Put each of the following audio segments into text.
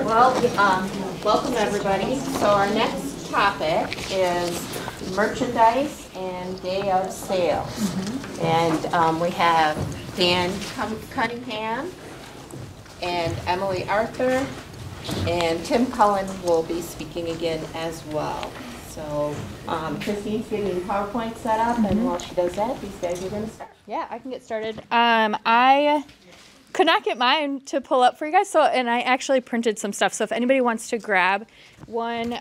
Well, welcome everybody. So our next topic is merchandise and day of sales. And we have Dan Cunningham and Emily Arthur, and Tim Cullen will be speaking again as well. So Christine's getting the PowerPoint set up, and while she does that, these guys are going to start. Yeah, I can get started. I could not get mine to pull up for you guys, and I actually printed some stuff. So if anybody wants to grab one,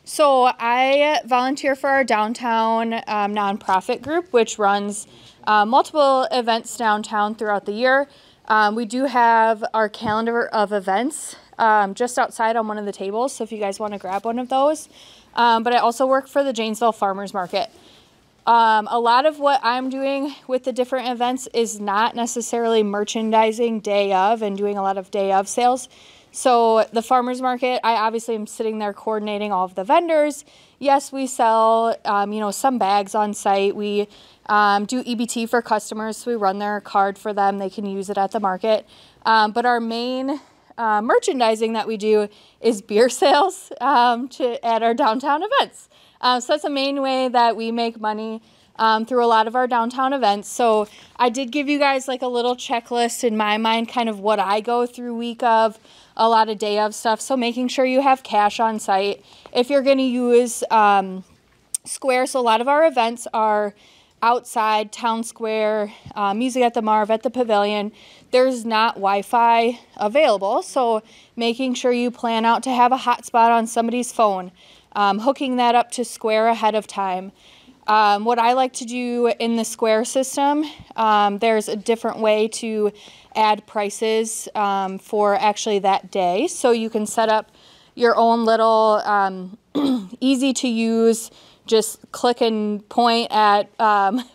so I volunteer for our downtown nonprofit group, which runs multiple events downtown throughout the year. We do have our calendar of events just outside on one of the tables, so if you guys want to grab one of those. But I also work for the Janesville Farmers Market. A lot of what I'm doing with the different events is not necessarily merchandising day of and doing a lot of day of sales. So the farmers market, I obviously am sitting there coordinating all of the vendors. Yes, we sell, some bags on site. We do EBT for customers, so we run their card for them. They can use it at the market. But our main merchandising that we do is beer sales at our downtown events. So that's the main way that we make money through a lot of our downtown events. So I did give you guys like a little checklist in my mind, kind of what I go through week of, a lot of day of stuff. So making sure you have cash on site. If you're going to use Square, so a lot of our events are outside town square, music at the Marv, at the Pavilion. There's not Wi-Fi available, so making sure you plan out to have a hotspot on somebody's phone. Hooking that up to Square ahead of time. What I like to do in the Square system, there's a different way to add prices for actually that day. So you can set up your own little easy to use, just click and point at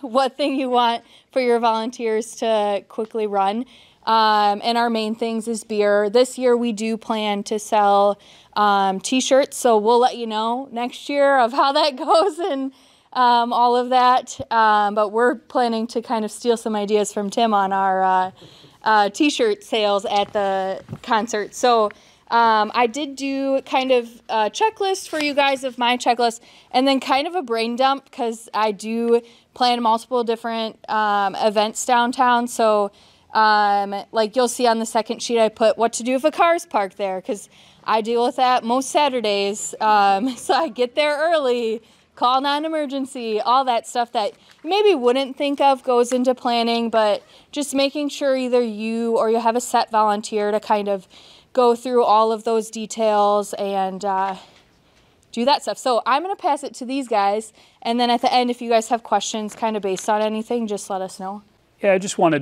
what thing you want for your volunteers to quickly run. And our main things is beer. This year we do plan to sell t-shirts, so we'll let you know next year of how that goes and all of that. But we're planning to kind of steal some ideas from Tim on our t-shirt sales at the concert. So I did do kind of a checklist for you guys of my checklist, and then kind of a brain dump because I do plan multiple different events downtown. So like you'll see on the second sheet, I put what to do if a car's parked there, because I deal with that most Saturdays. So I get there early, call non-emergency, all that stuff that you maybe wouldn't think of goes into planning, but just making sure either you or you have a set volunteer to kind of go through all of those details and do that stuff. So I'm going to pass it to these guys, and then at the end, if you guys have questions kind of based on anything, just let us know. Yeah,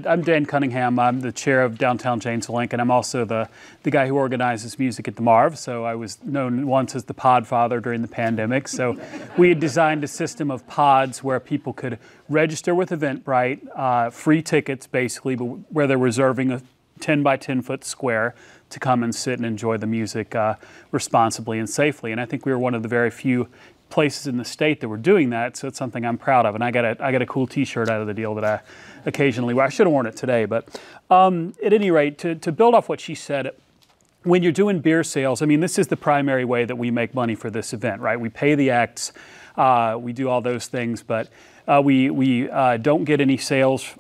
I'm Dan Cunningham. I'm the chair of Downtown Janesville Inc., and I'm also the guy who organizes music at the Marv. So I was known once as the pod father during the pandemic. So we had designed a system of pods where people could register with Eventbrite, free tickets basically, but where they're reserving a 10 by 10 foot square to come and sit and enjoy the music responsibly and safely. And I think we were one of the very few places in the state that were doing that, so it's something I'm proud of. And I got a cool T-shirt out of the deal that I occasionally wear. I should have worn it today, but at any rate, to build off what she said, when you're doing beer sales, I mean, this is the primary way that we make money for this event, right? We pay the acts, we do all those things, but we don't get any sales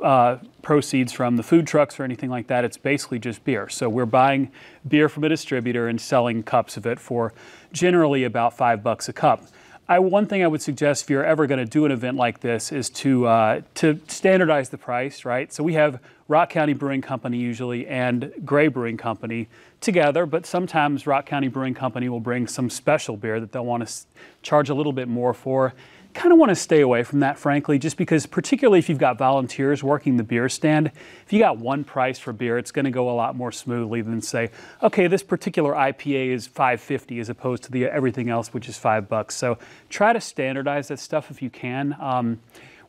proceeds from the food trucks or anything like that. It's basically just beer. So we're buying beer from a distributor and selling cups of it for generally about $5 a cup. One thing I would suggest if you're ever going to do an event like this is to standardize the price, right? So we have Rock County Brewing Company usually and Gray Brewing Company together, but sometimes Rock County Brewing Company will bring some special beer that they'll want to charge a little bit more for. Kind of want to stay away from that, frankly, just because particularly if you've got volunteers working the beer stand, if you got one price for beer, it's going to go a lot more smoothly than say, okay, this particular IPA is $5.50 as opposed to everything else, which is $5. So try to standardize that stuff if you can.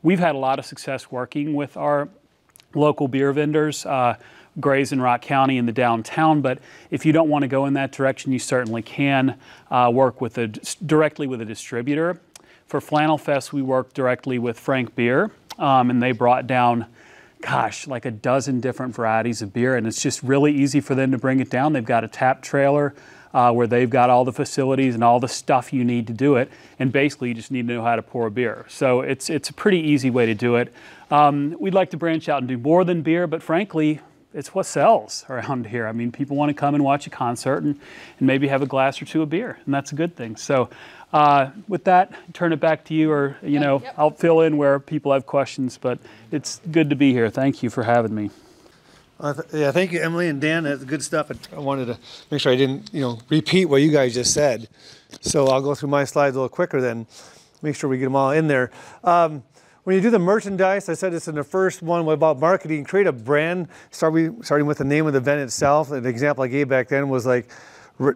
We've had a lot of success working with our local beer vendors, Gray's in Rock County in the downtown, but if you don't want to go in that direction, you certainly can work directly with a distributor. For Flannel Fest, we worked directly with Frank Beer, and they brought down gosh, like a dozen different varieties of beer, and it's just really easy for them to bring it down. They've got a tap trailer where they've got all the facilities and all the stuff you need to do it, and basically you just need to know how to pour a beer. So it's a pretty easy way to do it. We'd like to branch out and do more than beer, but frankly, it's what sells around here. I mean, people want to come and watch a concert and maybe have a glass or two of beer, and that's a good thing. So with that, turn it back to you, or I'll fill in where people have questions, but it's good to be here. Thank you for having me. Yeah, thank you, Emily and Dan. That's good stuff. I wanted to make sure I didn't, repeat what you guys just said. So I'll go through my slides a little quicker then, make sure we get them all in there. When you do the merchandise, I said this in the first one about marketing, create a brand, starting with the name of the event itself. An example I gave back then was like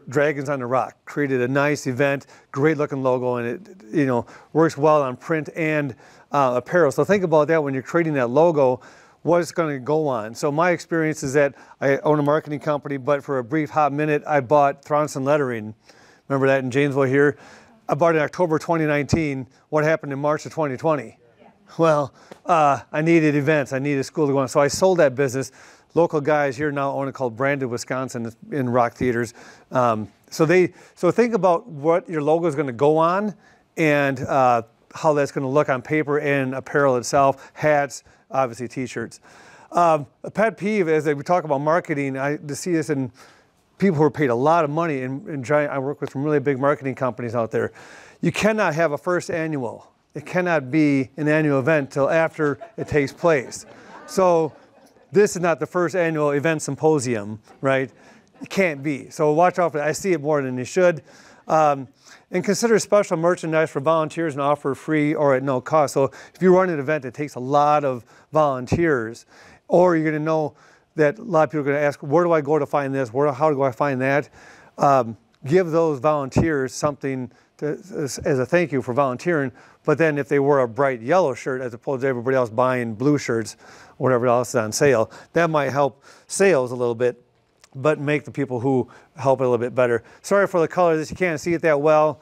Dragons on the Rock. Created a nice event, great looking logo, and it works well on print and apparel. So think about that when you're creating that logo, what it's going to go on. So my experience is that I own a marketing company, but for a brief hot minute, I bought Thronson Lettering. Remember that in Janesville here? I bought it in October 2019. What happened in March of 2020? Well, I needed events. I needed a school to go on. So I sold that business. Local guys here now own it called Branded Wisconsin in Rock Theaters. So think about what your logo is going to go on and how that's going to look on paper and apparel itself, hats, obviously t-shirts. A pet peeve as we talk about marketing, I see this in people who are paid a lot of money I work with some really big marketing companies out there. You cannot have a first annual. It cannot be an annual event till after it takes place. So this is not the first annual Event Symposium, right? It can't be. So watch out for that. I see it more than you should. And consider special merchandise for volunteers and offer free or at no cost. So if you run an event that takes a lot of volunteers, or you're going to know that a lot of people are going to ask, where do I go to find this? How do I find that? Give those volunteers something as a thank you for volunteering. But then if they wear a bright yellow shirt as opposed to everybody else buying blue shirts, whatever else is on sale, that might help sales a little bit, but make the people who help it a little bit better. Sorry for the colors, you can't see it that well.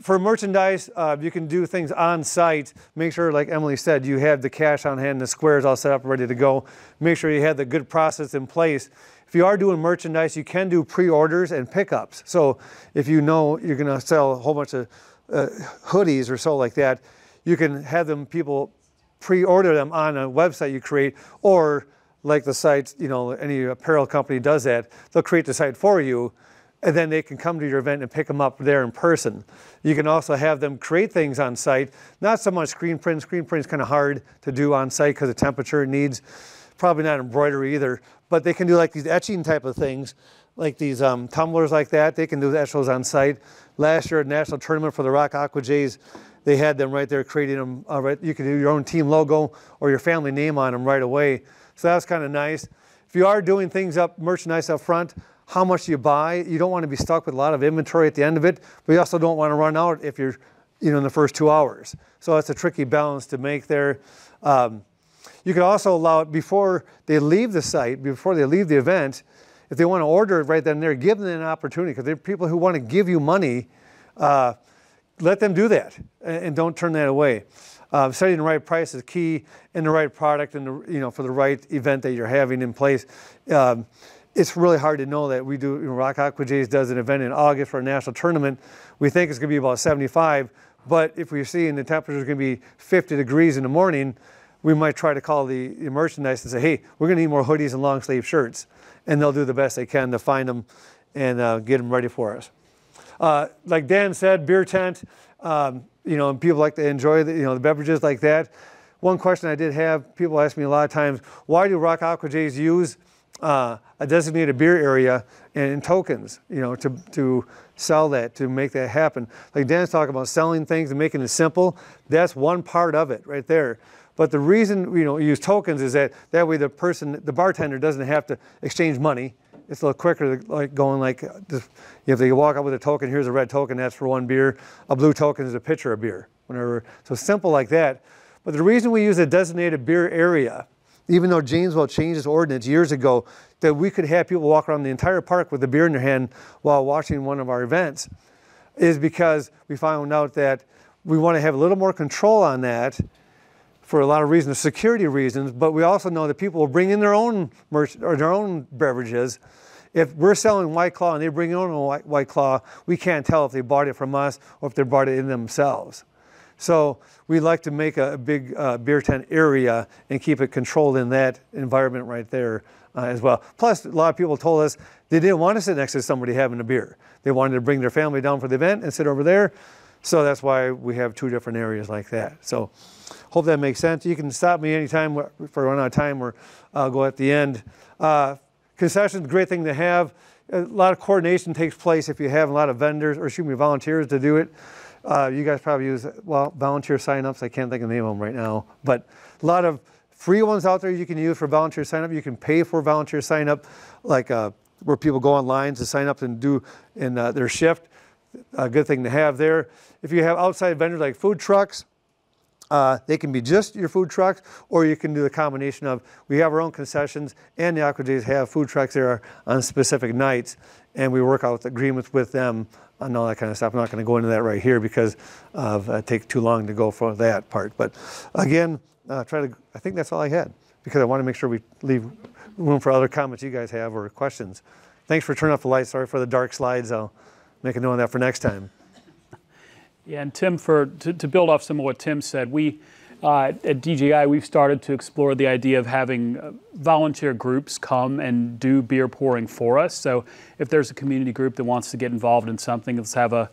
For merchandise, you can do things on site. Make sure, like Emily said, you have the cash on hand, the squares all set up, ready to go. Make sure you have the good process in place. If you are doing merchandise, you can do pre-orders and pickups. So if you know you're going to sell a whole bunch of hoodies or so like that, you can have people pre-order them on a website you create, or like the sites, any apparel company does that. They'll create the site for you, and then they can come to your event and pick them up there in person. You can also have them create things on site. Not so much screen print. Screen print is kind of hard to do on site because of temperature needs. Probably not embroidery either. But they can do like these etching type of things, like these tumblers like that. They can do etch those on site. Last year at National Tournament for the Rock Aqua Jays, they had them right there creating them. You can do your own team logo or your family name on them right away. So that's kind of nice. If you are doing things merchandise up front, how much do you buy? You don't want to be stuck with a lot of inventory at the end of it, but you also don't want to run out if you're, in the first 2 hours. So that's a tricky balance to make there. You can also allow it before they leave the site, before they leave the event, if they want to order it right then and there, give them an opportunity, because there are people who want to give you money. Let them do that and don't turn that away. Setting the right price is key, and the right product, and for the right event that you're having in place. It's really hard to know that we do. Rock Aqua Jays does an event in August for a national tournament. We think it's going to be about 75, but if we're seeing the temperature is going to be 50 degrees in the morning, we might try to call the merchandise and say, hey, we're going to need more hoodies and long sleeve shirts, and they'll do the best they can to find them and get them ready for us. Like Dan said, beer tent. And people like to enjoy the beverages like that. One question I did have, people ask me a lot of times, why do Rock Aqua Jays use a designated beer area and tokens, to sell that, to make that happen? Like Dan's talking about selling things and making it simple. That's one part of it right there. But the reason we use tokens is that way the bartender doesn't have to exchange money. It's a little quicker, like going if they walk up with a token, here's a red token, that's for one beer. A blue token is a pitcher of beer, whatever. So simple like that. But the reason we use a designated beer area, even though Janesville changed its ordinance years ago, that we could have people walk around the entire park with a beer in their hand while watching one of our events, is because we found out that we want to have a little more control on that. for a lot of reasons, security reasons, but we also know that people will bring in their own merch or their own beverages. If we're selling White Claw and they bring in their own White Claw, we can't tell if they bought it from us or if they bought it in themselves. So we like to make a big beer tent area and keep it controlled in that environment right there as well. Plus, a lot of people told us they didn't want to sit next to somebody having a beer. They wanted to bring their family down for the event and sit over there. So that's why we have 2 different areas like that. So hope that makes sense. You can stop me anytime if I run out of time, or I'll go at the end. Concessions, great thing to have. A lot of coordination takes place if you have a lot of vendors, or excuse me, volunteers to do it. You guys probably use, well, volunteer signups. I can't think of the name of them right now, but a lot of free ones out there you can use for volunteer sign up. You can pay for volunteer sign up, like where people go online to sign up and do in their shift. A good thing to have there. If you have outside vendors like food trucks, they can be just your food trucks, or you can do a combination of, we have our own concessions and the Aqua Days have food trucks there on specific nights, and we work out agreements with them on all that kind of stuff. I'm not going to go into that right here because it takes too long to go for that part. But again, I think that's all I had, because I want to make sure we leave room for other comments you guys have or questions. Thanks for turning off the lights. Sorry for the dark slides. I'll make a note of that for next time. Yeah, and Tim, to build off some of what Tim said, we at DJI, we've started to explore the idea of having volunteer groups come and do beer pouring for us. So if there's a community group that wants to get involved in something, let's have a,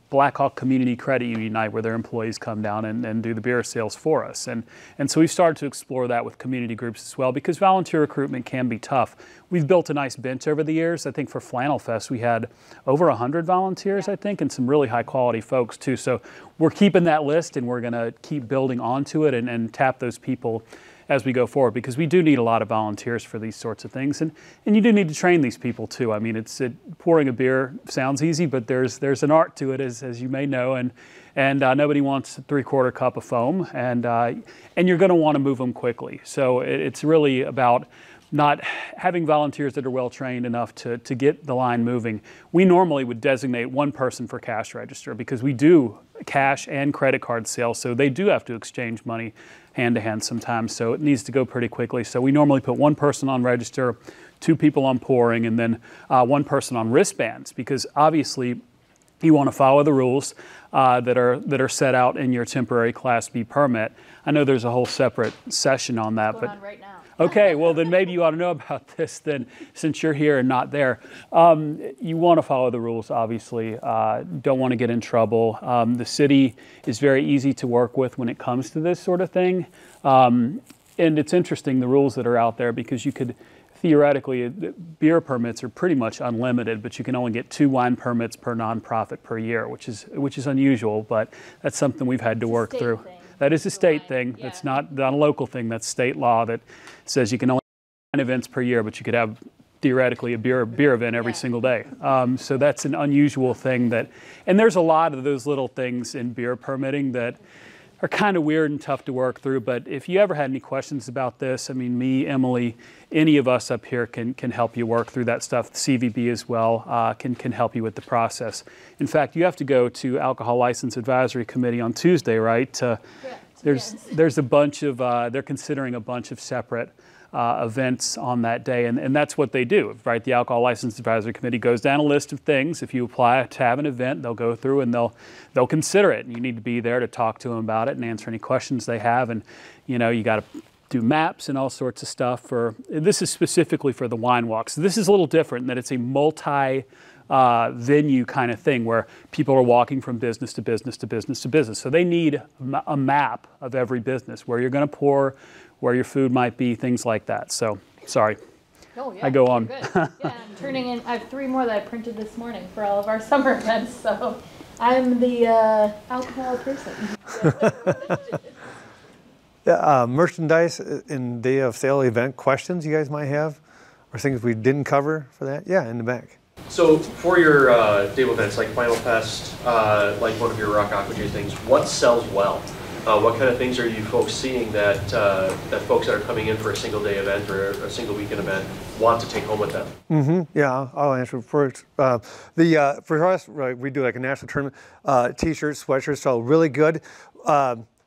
Blackhawk Community Credit Union night where their employees come down and do the beer sales for us. And so we've started to explore that with community groups as well, because volunteer recruitment can be tough. We've built a nice bench over the years. I think for Flannel Fest we had over 100 volunteers, I think, and some really high quality folks too. So we're keeping that list, and we're going to keep building onto it and tap those people as we go forward, because we do need a lot of volunteers for these sorts of things, and you do need to train these people too. I mean, pouring a beer sounds easy, but there's an art to it, as you may know, and nobody wants a 3/4 cup of foam, and you're going to want to move them quickly. So it's really about not having volunteers that are well trained enough to get the line moving. We normally would designate one person for cash register, because we do cash and credit card sales, so they do have to exchange money hand to hand sometimes, so it needs to go pretty quickly. So we normally put one person on register, 2 people on pouring, and then 1 person on wristbands, because obviously you want to follow the rules that are set out in your temporary Class B permit. I know there's a whole separate session on that, Going on right now. Okay, well then maybe you ought to know about this then, since you're here and not there. You want to follow the rules, obviously. Don't want to get in trouble. The city is very easy to work with when it comes to this sort of thing. And it's interesting, the rules that are out there, because you could theoretically, beer permits are pretty much unlimited, but you can only get 2 wine permits per nonprofit per year, which is unusual, but that's something we've had to work through. That is a state thing. Yeah. It's not a local thing. That's state law that says you can only have 9 events per year, but you could have theoretically a beer event every single day. So that's an unusual thing and there's a lot of those little things in beer permitting that are kind of weird and tough to work through. But if you ever had any questions about this, I mean, me, Emily, any of us up here can help you work through that stuff. The CVB as well can help you with the process. In fact, you have to go to Alcohol License Advisory Committee on Tuesday, right? There's a bunch of, they're considering a bunch of separate events on that day, and that's what they do, right? The Alcohol License Advisory Committee goes down a list of things. If you apply to have an event, they'll go through and they'll consider it, and you need to be there to talk to them about it and answer any questions they have. And you got to do maps and all sorts of stuff. This is specifically for the wine walks. This is a little different in that it's a multi venue kind of thing where people are walking from business to business to business to business. So they need a map of every business, where you're going to pour, where your food might be, things like that. So, sorry. Oh, yeah, I go on. Good. Yeah, I'm turning in. I have 3 more that I printed this morning for all of our summer events. So I'm the alcohol person. Yeah, merchandise in day of sale event questions you guys might have, or things we didn't cover for that? Yeah, in the back. So for your day of events like Final Fest, like one of your Rock Aqua J things, what sells well? What kind of things are you folks seeing that folks that are coming in for a single day event or a single weekend event want to take home with them? Mm-hmm. Yeah, I'll answer first. For us, right, we do like a national tournament. T-shirts, sweatshirts sell really good.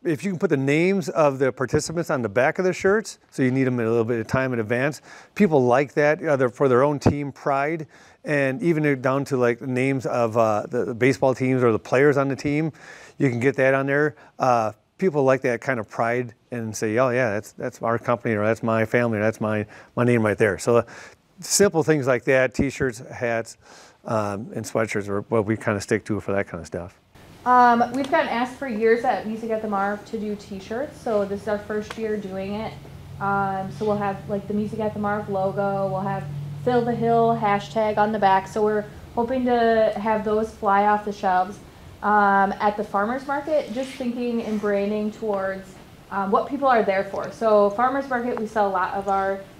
if you can put the names of the participants on the back of the shirts, so you need them a little bit of time in advance. People like that for their own team pride, and even down to like the names of the baseball teams or the players on the team. You can get that on there. People like that kind of pride and say, oh yeah, that's our company, or that's my family, or that's my name right there. So simple things like that, t-shirts, hats, and sweatshirts are what we kind of stick to for that kind of stuff. We've gotten asked for years at Music at the Marv to do t-shirts, so this is our first year doing it. So we'll have like the Music at the Marv logo, we'll have Fill the Hill hashtag on the back, so we're hoping to have those fly off the shelves. At the farmers market, just thinking and branding towards what people are there for. So farmers market, we sell a lot of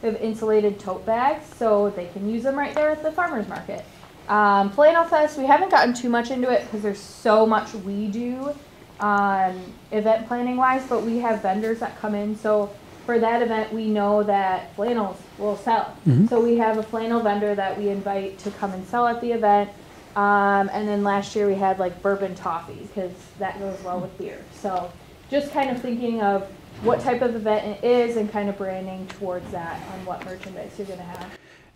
we have insulated tote bags, so they can use them right there at the farmers market. Flannel Fest, we haven't gotten too much into it because there's so much we do event planning wise, but we have vendors that come in. So for that event, we know that flannels will sell. So we have a flannel vendor that we invite to come and sell at the event. And then last year we had like bourbon toffee because that goes well with beer. So just kind of thinking of what type of event it is and kind of branding towards that on what merchandise you're going to have.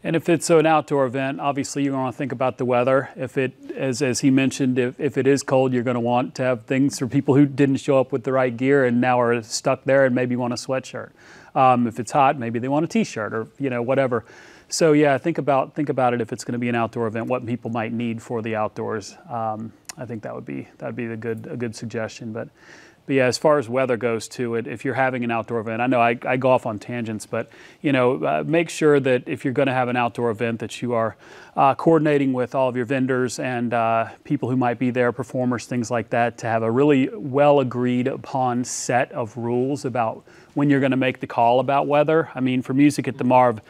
And if it's an outdoor event, obviously you're going to want to think about the weather. If it, as he mentioned, if it is cold, you're going to want to have things for people who didn't show up with the right gear and now are stuck there and maybe want a sweatshirt. If it's hot, maybe they want a t-shirt or whatever. So yeah, think about it if it's going to be an outdoor event, what people might need for the outdoors. I think that'd be a good suggestion. But yeah, as far as weather goes too, if you're having an outdoor event, I know I go off on tangents, but make sure that if you're going to have an outdoor event that you are coordinating with all of your vendors and people who might be there, performers, things like that, to have a really well agreed upon set of rules about when you're going to make the call about weather. I mean, for Music at the Marv,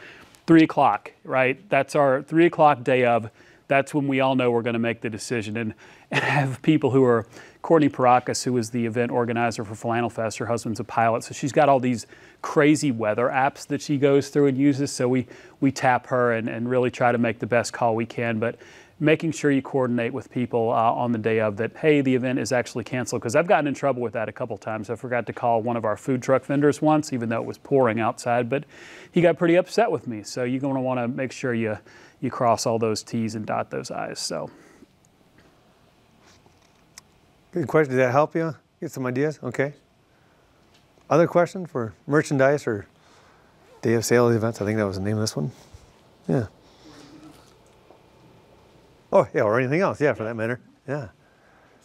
3 o'clock, right? That's our 3 o'clock day of. That's when we all know we're going to make the decision. And have people who are, Courtney Paracas, who is the event organizer for Flannel Fest, her husband's a pilot, so she's got all these crazy weather apps that she goes through and uses. So we tap her and really try to make the best call we can. But making sure you coordinate with people on the day of that, hey, the event is actually canceled. Because I've gotten in trouble with that a couple times. I forgot to call one of our food truck vendors once, even though it was pouring outside. But he got pretty upset with me. So you're going to want to make sure you cross all those T's and dot those I's. So. Good question. Did that help you get some ideas? Okay. Other question for merchandise or day of sale events? I think that was the name of this one. Yeah. Oh, yeah, or anything else, yeah, for that matter. Yeah.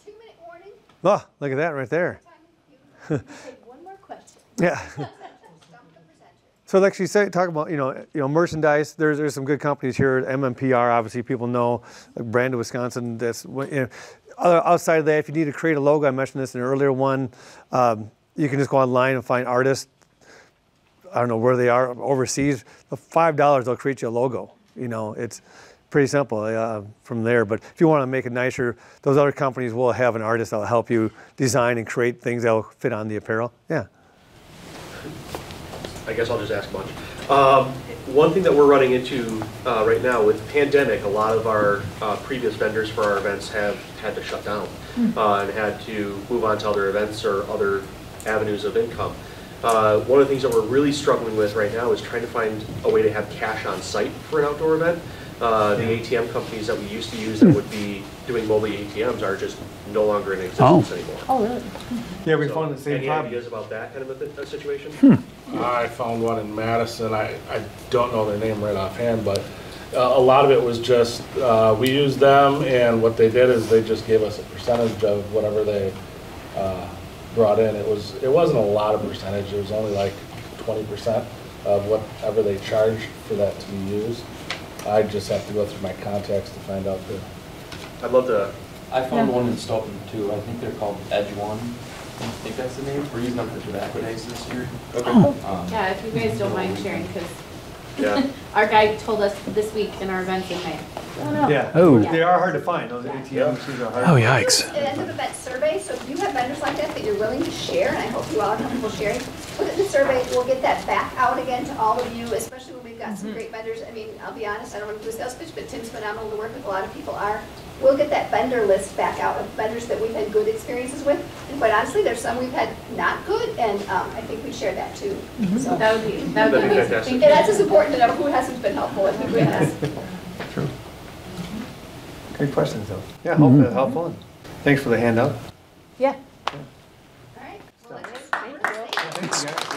2-minute warning. Oh, look at that right there. Take one more question. Yeah. Stop the presenter. So like she said, talk about, merchandise. There's some good companies here. MMPR, obviously, people know. Like Brandon, Wisconsin. That's, outside of that, if you need to create a logo, I mentioned this in an earlier one, you can just go online and find artists. I don't know where they are, overseas. For $5, they'll create you a logo. It's pretty simple from there. But if you want to make it nicer, those other companies will have an artist that will help you design and create things that will fit on the apparel. Yeah. I guess I'll just ask a bunch. One thing that we're running into right now with the pandemic, a lot of our previous vendors for our events have had to shut down and had to move on to other events or other avenues of income. One of the things that we're really struggling with right now is trying to find a way to have cash on site for an outdoor event. The ATM companies that we used to use that would be doing mobile ATMs are just no longer in existence anymore. Oh, really? Yeah, we found the same any problem. ideas about that kind of a situation? I found one in Madison. I don't know their name right offhand, but a lot of it was just, we used them, and what they did is they just gave us a percentage of whatever they brought in. It wasn't a lot of percentage. It was only like 20% of whatever they charged for that to be used. I just have to go through my contacts to find out the. I'd love to. I found one in Stoughton too. I think they're called Edge One. I think that's the name. We're using them for tobacco days this year. Okay. Yeah, if you guys don't mind sharing, because Yeah. our guy told us this week in our events in May. Oh, no. Yeah. Oh. They are hard to find. Those ATM machines are hard. Oh, yikes. An end of event survey, so if you have vendors like that you're willing to share, and I hope you all are comfortable sharing, put it in the survey. We'll get that back out again to all of you, especially when we've got some great vendors. I mean, I'll be honest, I don't want to do a sales pitch, but Tim's phenomenal to work with. A lot of people are. We'll get that vendor list back out of vendors that we've had good experiences with. And quite honestly, there's some we've had not good, and I think we share that too. So That would be fantastic. and that's as important to know who hasn't been helpful and who has. True. Great questions, though. Yeah, hopefully that's helpful. And thanks for the handout. Yeah. All right. Well, let's- Thank you, guys.